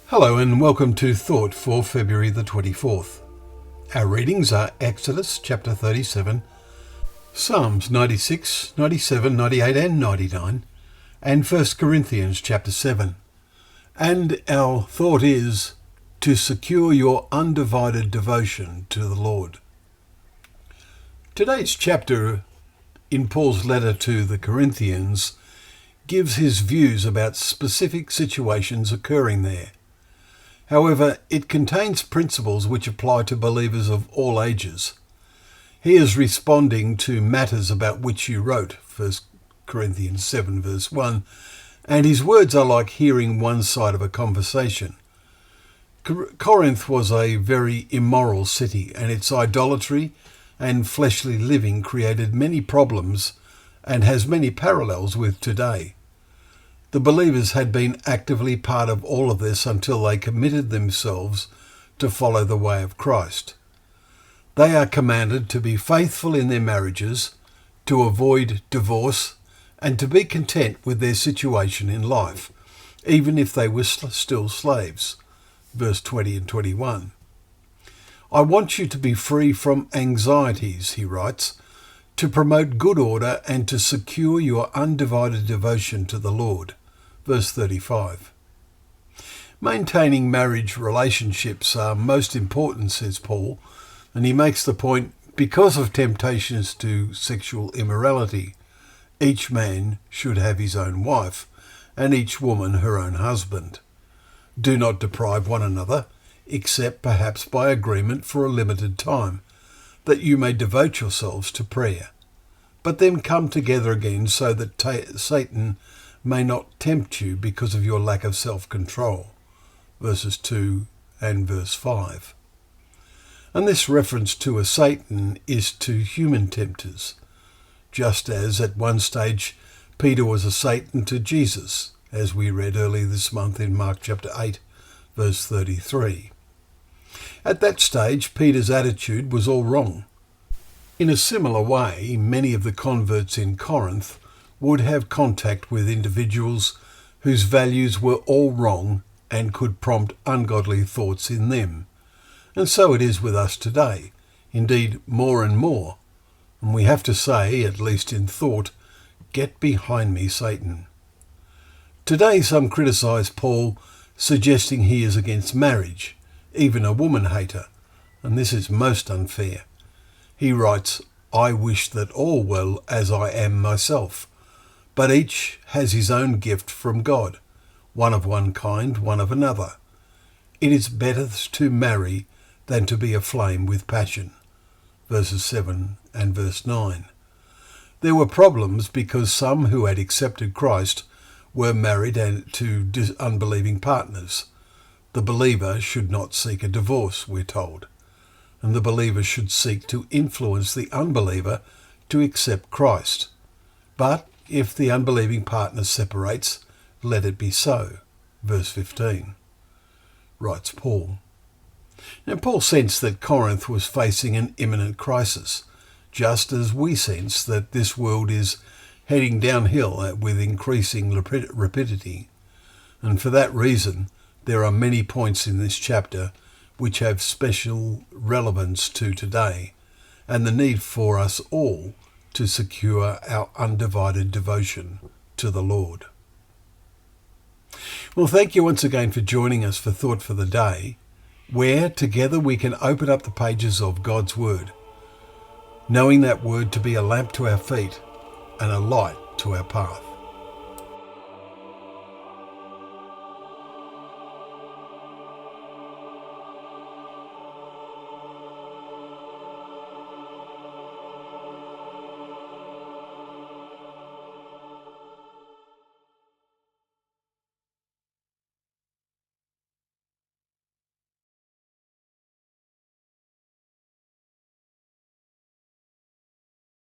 Hello and welcome to Thought for February the 24th. Our readings are Exodus chapter 37, Psalms 96, 97, 98 and 99, and 1 Corinthians chapter 7. And our thought is to secure your undivided devotion to the Lord. Today's chapter in Paul's letter to the Corinthians gives his views about specific situations occurring there. However, it contains principles which apply to believers of all ages. He is responding to matters about which he wrote, 1 Corinthians 7 verse 1, and his words are like hearing one side of a conversation. Corinth was a very immoral city, and its idolatry and fleshly living created many problems and has many parallels with today. The believers had been actively part of all of this until they committed themselves to follow the way of Christ. They are commanded to be faithful in their marriages, to avoid divorce, and to be content with their situation in life, even if they were still slaves. Verse 20 and 21. I want you to be free from anxieties, he writes, to promote good order and to secure your undivided devotion to the Lord. Verse 35. Maintaining marriage relationships are most important, says Paul, and he makes the point, because of temptations to sexual immorality, each man should have his own wife, and each woman her own husband. Do not deprive one another, except perhaps by agreement for a limited time, that you may devote yourselves to prayer. But then come together again so that Satan may not tempt you because of your lack of self-control. Verses 2 and verse 5. And this reference to a Satan is to human tempters, just as at one stage Peter was a Satan to Jesus, as we read earlier this month in Mark chapter 8, verse 33. At that stage, Peter's attitude was all wrong. In a similar way, many of the converts in Corinth would have contact with individuals whose values were all wrong and could prompt ungodly thoughts in them. And so it is with us today, indeed more and more. And we have to say, at least in thought, get behind me, Satan. Today some criticise Paul, suggesting he is against marriage, even a woman hater, and this is most unfair. He writes, I wish that all were as I am myself, but each has his own gift from God, one of one kind, one of another. It is better to marry than to be aflame with passion. Verses 7 and verse 9. There were problems because some who had accepted Christ were married to unbelieving partners. The believer should not seek a divorce, we're told, and the believer should seek to influence the unbeliever to accept Christ. But if the unbelieving partner separates, let it be so. Verse 15, writes Paul. Now Paul sensed that Corinth was facing an imminent crisis, just as we sense that this world is heading downhill with increasing rapidity. And for that reason, there are many points in this chapter which have special relevance to today, and the need for us all to secure our undivided devotion to the Lord. Well, thank you once again for joining us for Thought for the Day, where together we can open up the pages of God's Word, knowing that Word to be a lamp to our feet and a light to our path.